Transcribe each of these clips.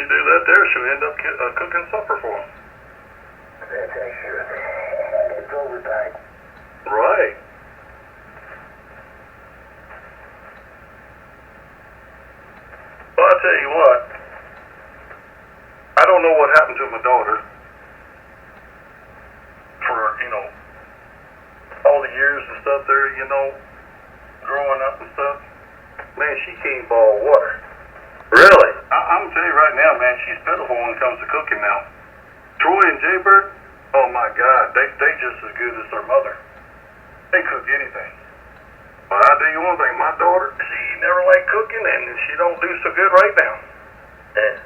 she do that there, she'll end up cooking supper for him. That's excellent. It's overtime. Right. Well, I tell you what, I don't know what happened to my daughter for, all the years and stuff there, growing up and stuff. Man, she can't boil water. Really? I'm gonna tell you right now, man, she's pitiful when it comes to cooking now. Troy and Jaybird, oh my God, they just as good as their mother. They cook anything. But I tell you one thing, my daughter, she never liked cooking, and she don't do so good right now. Yeah.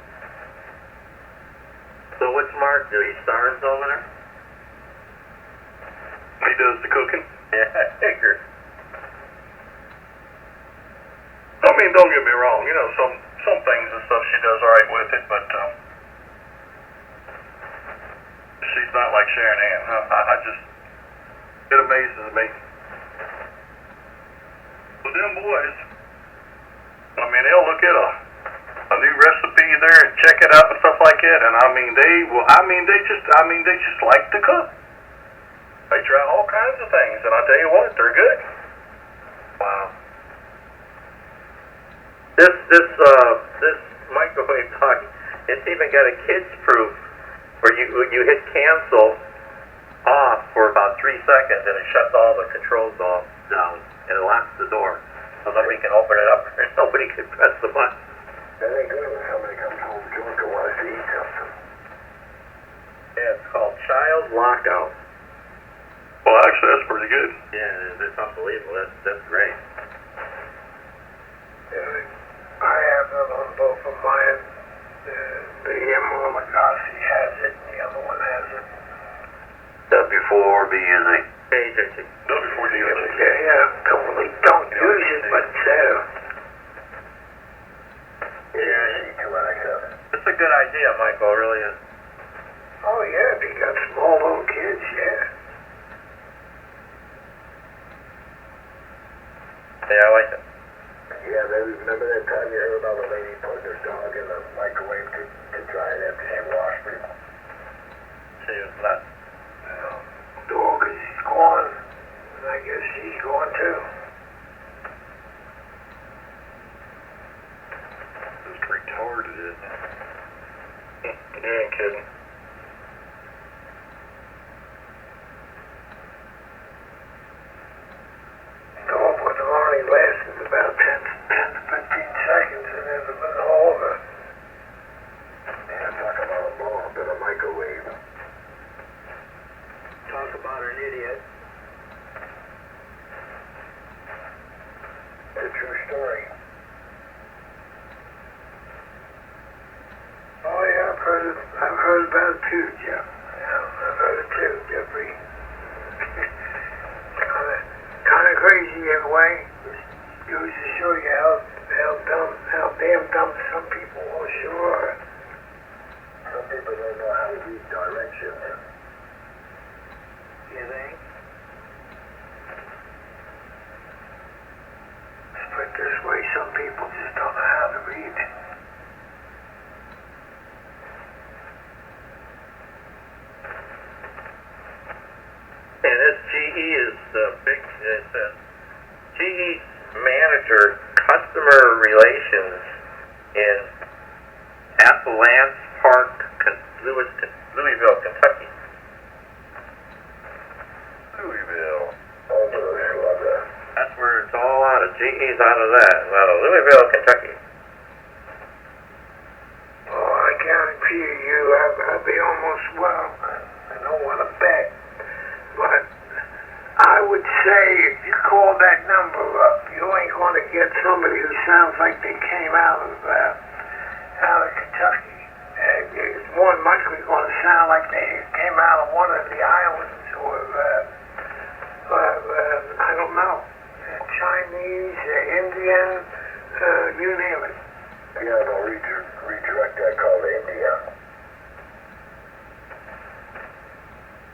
So what's Mark do? He starves over there? He does the cooking. Yeah, I figured. I mean, don't get me wrong, some things and stuff she does all right with it, but she's not like Sharon Ann. It amazes me. But them boys, they'll look at a new recipe there and check it out and stuff like that, and they just like to cook. They try all kinds of things, and I tell you what, they're good. Wow. This microwave talk, it's even got a kids proof where you hit cancel off for about 3 seconds and it shuts all the controls off down and it locks the door so nobody can open it up or nobody can press the button. That ain't good when somebody comes home drunk and wants to eat something. Yeah, it's called Child Lockout. Well, actually, that's pretty good. Yeah, that's unbelievable. That's great. I have them on both of mine. The Emerald Lagasse has it, and the other one has it. W4 BNA. W4 DNC. Yeah, don't use it, but It's a good idea, Michael, it really is. Oh yeah, if you got small little kids, yeah. Yeah, I like it. Yeah, remember that time you heard about a lady putting her dog in the microwave to dry it after she washed it? She was nuts. Dog is gone, and I guess she's gone too. It's retarded, isn't it? You ain't kidding. Dog would have only lasted about 10 to 15 seconds, and then it was over. Yeah, talk about a blow up in a microwave. Talk about an idiot. It's a true story. Oh yeah, I've heard about it too, Jeff. Yeah, I've heard it too, Jeffrey. Kind of crazy in a way. Goes to show you how damn dumb some people are. Sure. Some people don't know how to read directions. You think? Let's put it this way, some people just don't know how to read. And this GE is the big, it says, GE's manager, customer relations in Appalachia Park, Louisville, Kentucky. Louisville. That's where it's all out of. GE's out of that, out of Louisville, Kentucky. Oh, I guarantee you, I'll be almost, I don't want to bet, but I would say if you call that number up, you ain't going to get somebody who sounds like they came out of Kentucky. It's more than likely going to sound like they came out of one of the islands or, I don't know, Chinese, Indian, you name it. Yeah, they'll redirect that call to India.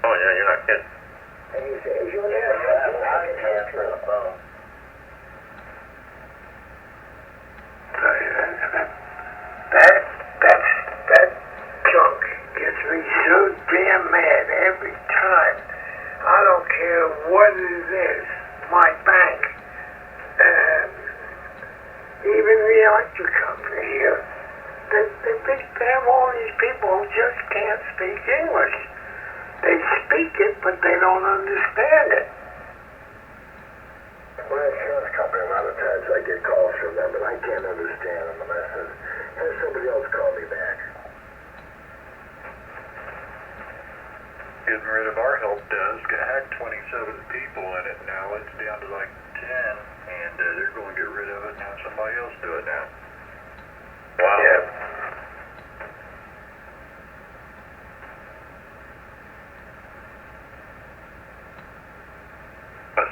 Oh yeah, you're not kidding. And you say, I answer the phone. That's picture company here. They have all these people who just can't speak English. They speak it, but they don't understand it. My insurance company, a lot of times I get calls from them, and I can't understand them, and I said, have somebody else call me back. Getting rid of our help desk. I had 27 people in it. Now it's down to like 10, and they're going to get rid of it. Now somebody else do it now. Wow. Yeah.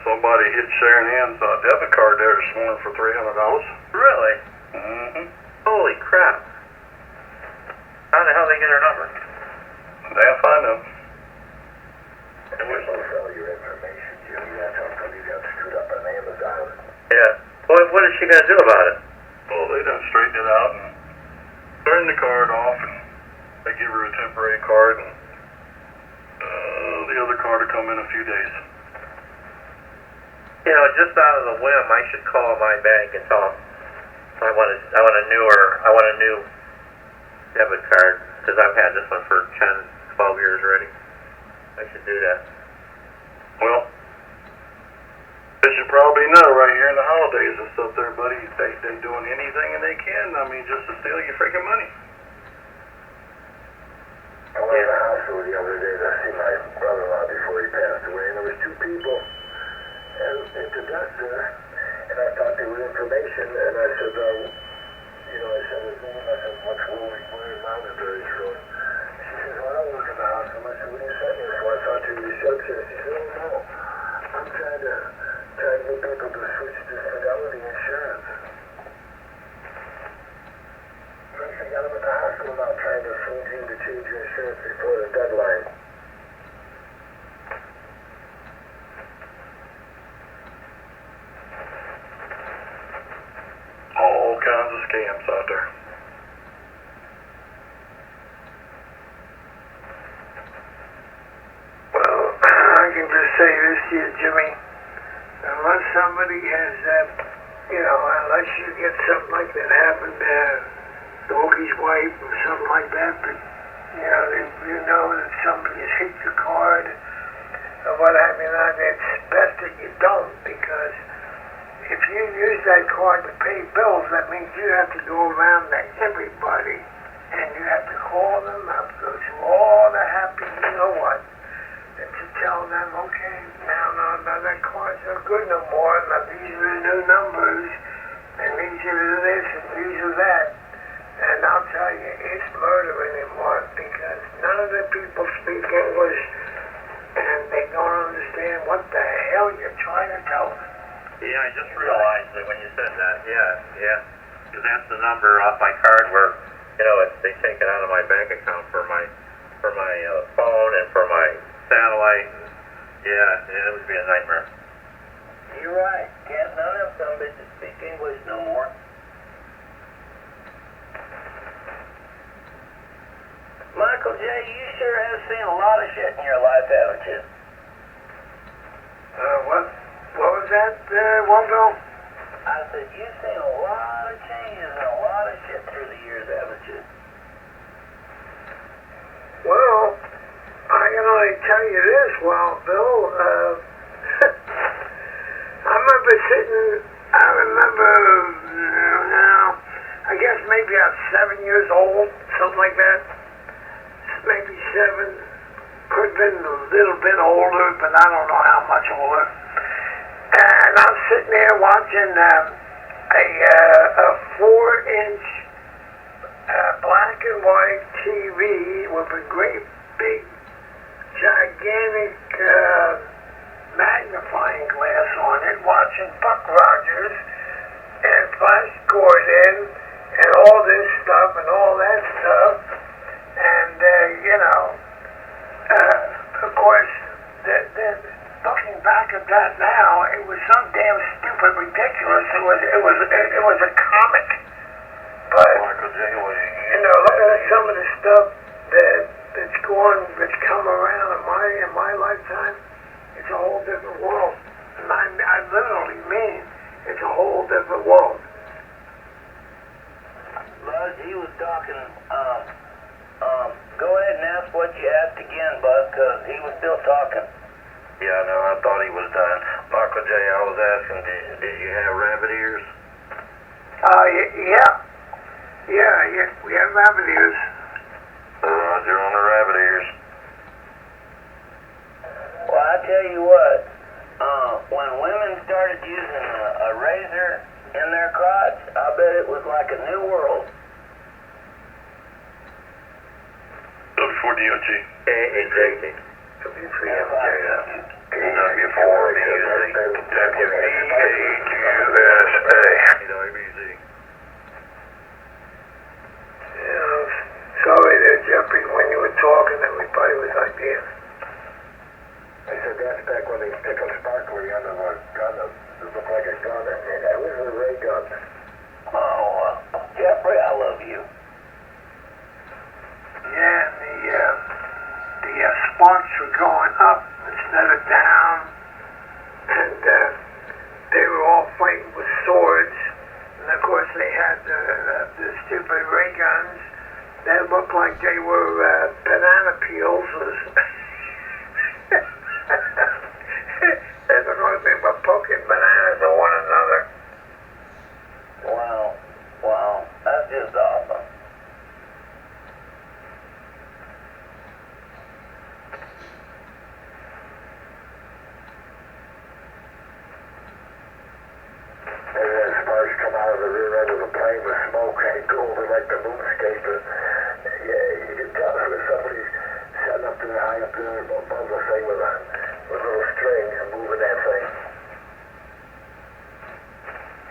Somebody hit Sharon Ann's debit card there this morning for $300. Really? Mm-hmm. Holy crap. How the hell did they get her number? They'll find them. And we're supposed to sell your information, Jimmy. That's how come you got screwed up on Amazon. Yeah. What is she going to do about it? Well, they done straightened it out and turned the card off, and they give her a temporary card, and the other card will come in a few days. You know, just out of the whim, I should call my bank and tell them I want a new debit card, because I've had this one for 10, 12 years already. I should do that. Well, as you probably know, right here in the holidays and stuff there, buddy, they doing anything and they can, I mean, just to steal your freaking money. I went to the hospital the other day to see my brother-in-law before he passed away, and there was two people at the desk there, and I thought they were information, and I said, I said his name, I said, what's where is Monterey from? She says, well, I don't work in the hospital. I said, what are you sending me for? I thought you were a receptionist. She said, oh, no, I'm trying to get people to switch to Fidelity Insurance. First, I got them at the hospital now trying to swing you to change your insurance before the deadline. All kinds of scams out there. Well, I can just say this to you, Jimmy. Unless somebody has that, unless you get something like that happen to Doggy's wife or something like that, but, you know that somebody has hit your card or what have you, it's best that you don't, because if you use that card to pay bills, that means you have to go around to everybody, and you have to call them up, go through all the happy, and to tell them, okay, now that card's not good no more, now these are the new numbers, and these are this, and these are that. And I'll tell you, it's murder anymore, because none of the people speak English, and they don't understand what the hell you're trying to tell them. Yeah, I just realized that when you said that. Yeah. Because that's the number off my card where, they take it out of my bank account for my phone and for my satellite. Yeah, it would be a nightmare. You're right. Can't none of them bitches speak English no more. Michael J., you sure have seen a lot of shit in your life, haven't you? What was that, Wando? I said, you've seen a lot of changes and a lot of shit through the years, haven't you? Well, I can only tell you this, Bill, I remember I guess maybe I was 7 years old, something like that. Maybe 7. Could have been a little bit older, but I don't know how much older. And I'm sitting there watching a 4-inch black and white TV with a great big gigantic magnifying glass on it, watching Buck Rogers and Flash Gordon and all this stuff and all that stuff. And, of course, looking back at that now, it was so damn stupid, ridiculous. It was a comic. But, some of the stuff that's come around in my lifetime, it's a whole different world. And I literally mean it's a whole different world. Jay, I was asking, did you have rabbit ears? Yeah. Yeah, we have rabbit ears. Roger on the rabbit ears. Well, I tell you what, when women started using a razor in their crotch, I bet it was like a new world. W4 DOG. Exactly. W3MJ. W4 music. WVAUSA. WZ. Yeah, sorry there, Jeffrey, when you were talking, everybody was like this. I said that's back when they stick a sparkler under the gun. It looked like a gun. It was a ray gun. Oh, Jeffrey, I love you. Yeah, the sparks were going up instead of down, and they were all fighting with swords, and of course they had the stupid ray guns that looked like they were banana peels. They looked like they were poking bananas at one another. Wow, that's just awesome. And then sparks come out of the rear end of the plane with smoke and go over like the moonscaper. Yeah, you can tell it was somebody sitting up there high up there above the thing with a little string and moving that thing.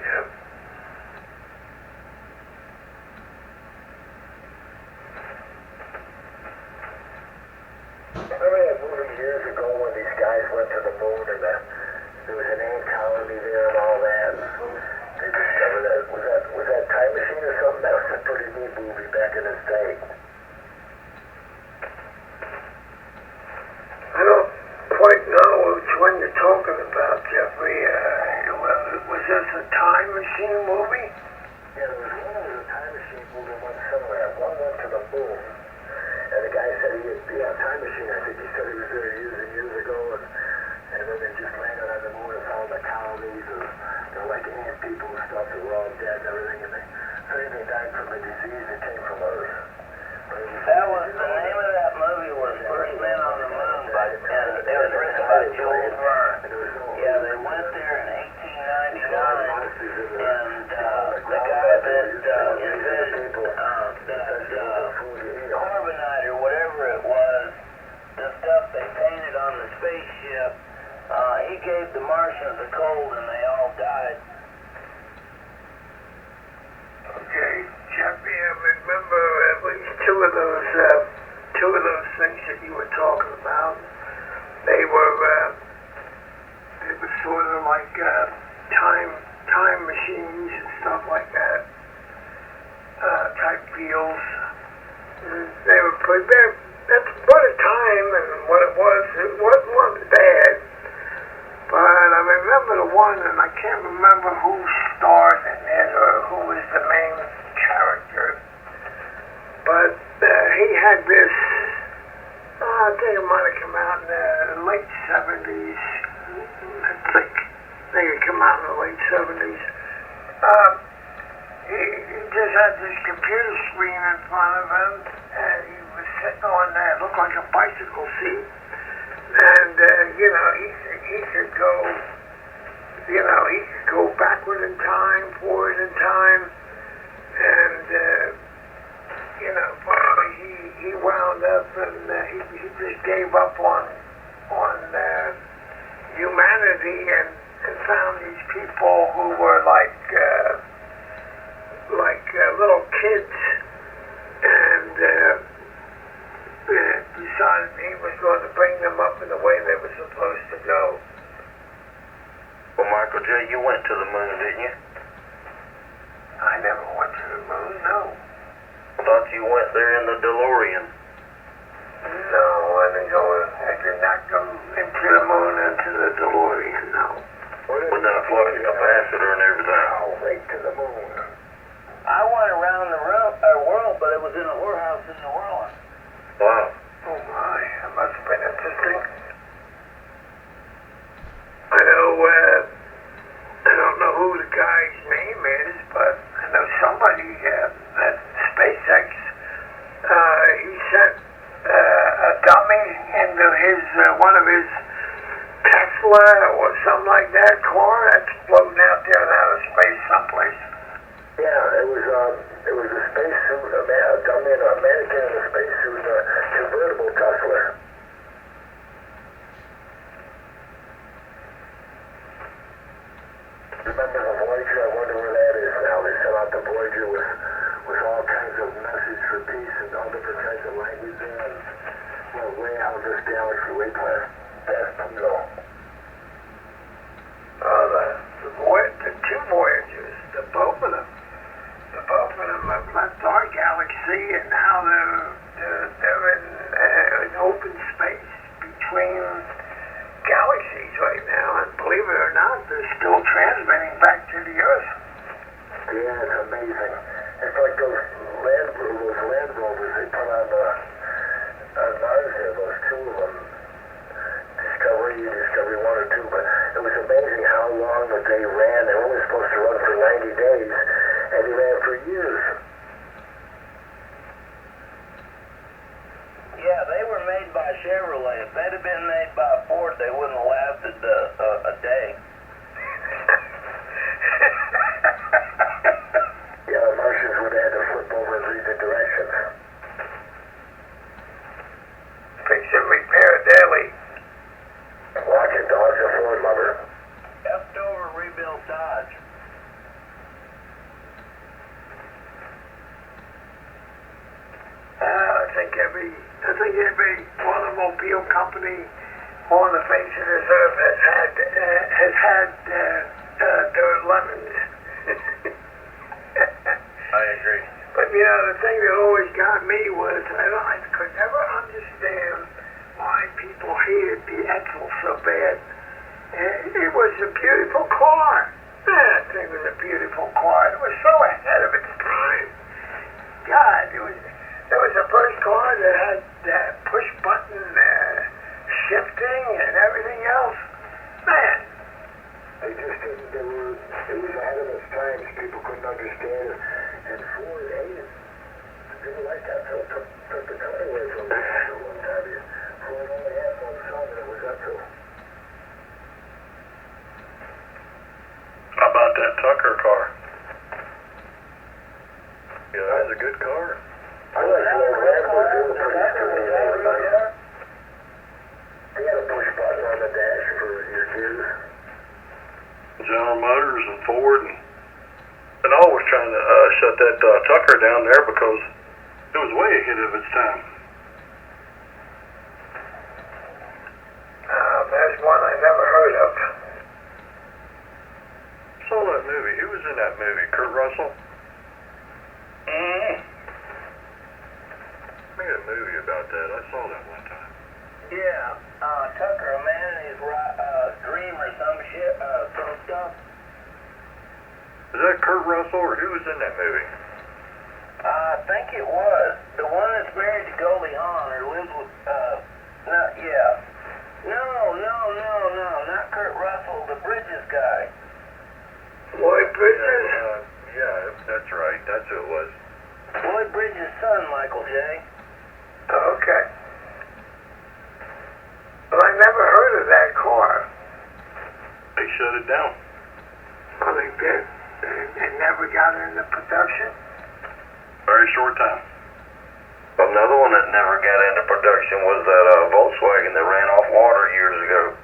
Yep. Remember that movie years ago when these guys went to the moon and there was an ant colony there and all that? They discovered that. Was that Time Machine or something? That was a pretty neat movie back in its day. I don't quite know which one you're talking about, Jeffrey. Was this a time machine movie? Yeah, there was one that was a time machine movie went somewhere. One went to the moon. And the guy said he had a time machine. I think he said he was there years and years ago. And then they just landed on the moon and found the colonies of, like ant people and stuff that were all dead and everything. And they died from a disease that came from Earth. That was the name of that movie was First Man on the Moon, and it was written by Jules Verne. Yeah, they went there in 1899, and the guy that invented that carbonite or whatever it was, the stuff they painted on the spaceship, he gave the Martians a cold and they all died. Okay, Jeffrey, I remember at least two of those things that you were talking about. They were sort of like time machines and stuff like that. Type deals. They were pretty bad. That's what a time and what it wasn't bad. But I remember the one, and I can't remember who starred in it or who was the main character. But he had this, I think it might have come out in the late 70s. I think it came out in the late 70s. He just had this computer screen in front of him, and he was sitting on that, looked like a bicycle seat. And, he could go, he could go backward in time, forward in time, and, finally he wound up and he just gave up on humanity and found these people who were like little kids, and decided he was going to bring them up in the way they were supposed to go. Well, Michael J., you went to the moon, didn't you? I never went to the moon, no. I thought you went there in the DeLorean. No, I did not go into the moon, into the DeLorean, no. With that flux capacitor and everything. Right to the moon. I went around the world, but it was in a whorehouse in New Orleans. Wow. Oh my, that must have been interesting. I know that car? That's floating out there in outer space someplace. Yeah, it was a spacesuit, a mannequin in a spacesuit, a convertible tussler. Remember the Voyager? I wonder where that is now. They sent out the Voyager with all kinds of message for peace and all different kinds of language there. And, well, way out of this galaxy, way past Pluto. The two Voyagers, both of them have left our galaxy, and now they're in an open space between galaxies right now. And believe it or not, they're still transmitting back to the Earth. Yeah, it's amazing. It's like those Land Rovers they put on Mars here, those two of them. Discovery 1 or 2, but it was amazing how long that they ran. They were only supposed to run for 90 days, and they ran for years. Yeah, they were made by Chevrolet. If they'd have been made by Ford, they wouldn't have lasted a day. Yeah, the Martians would have had to flip over and read the directions. Fix and repair daily. Watching dogs are Ford lover. Leftover rebuilt Dodge. I think every automobile company on the face of this earth has had their lemons. I agree. But you know, the thing that always got me was I could never understand why people hated the Edsel so bad. It was a beautiful car. That thing was a beautiful car. It was so ahead of its time. God, it was the first car that had push button shifting and everything else. Man. They just didn't, it was ahead of its times. People couldn't understand it. And Ford hated it. People like that. So took the company away from them at one time. Ford only had one son, and it was Edsel. How about that Tucker car? Yeah, that was a good car. I like the old Rambler. They were pretty stupid. They had a push button on the dash for your gears. General Motors and Ford and all was trying to shut that Tucker down there because it was way ahead of its time. There's one I never heard of. Saw that movie. Who was in that movie? Kurt Russell? Mm-hmm. I made a movie about that. I saw that one time. Yeah, Tucker, a man in his dream or some shit, some stuff. Is that Kurt Russell or who was in that movie? I think it was. The one that's married to Goldie Hawn or lives with, No, not Kurt Russell, the Bridges guy. Lloyd Bridges? Yeah, that's right. That's who it was. Lloyd Bridges' son, Michael J. Okay. Well, I never heard of that car. They shut it down. Oh, they did? It never got into production? Very short time. Another one that never got into production was that Volkswagen that ran off water years ago.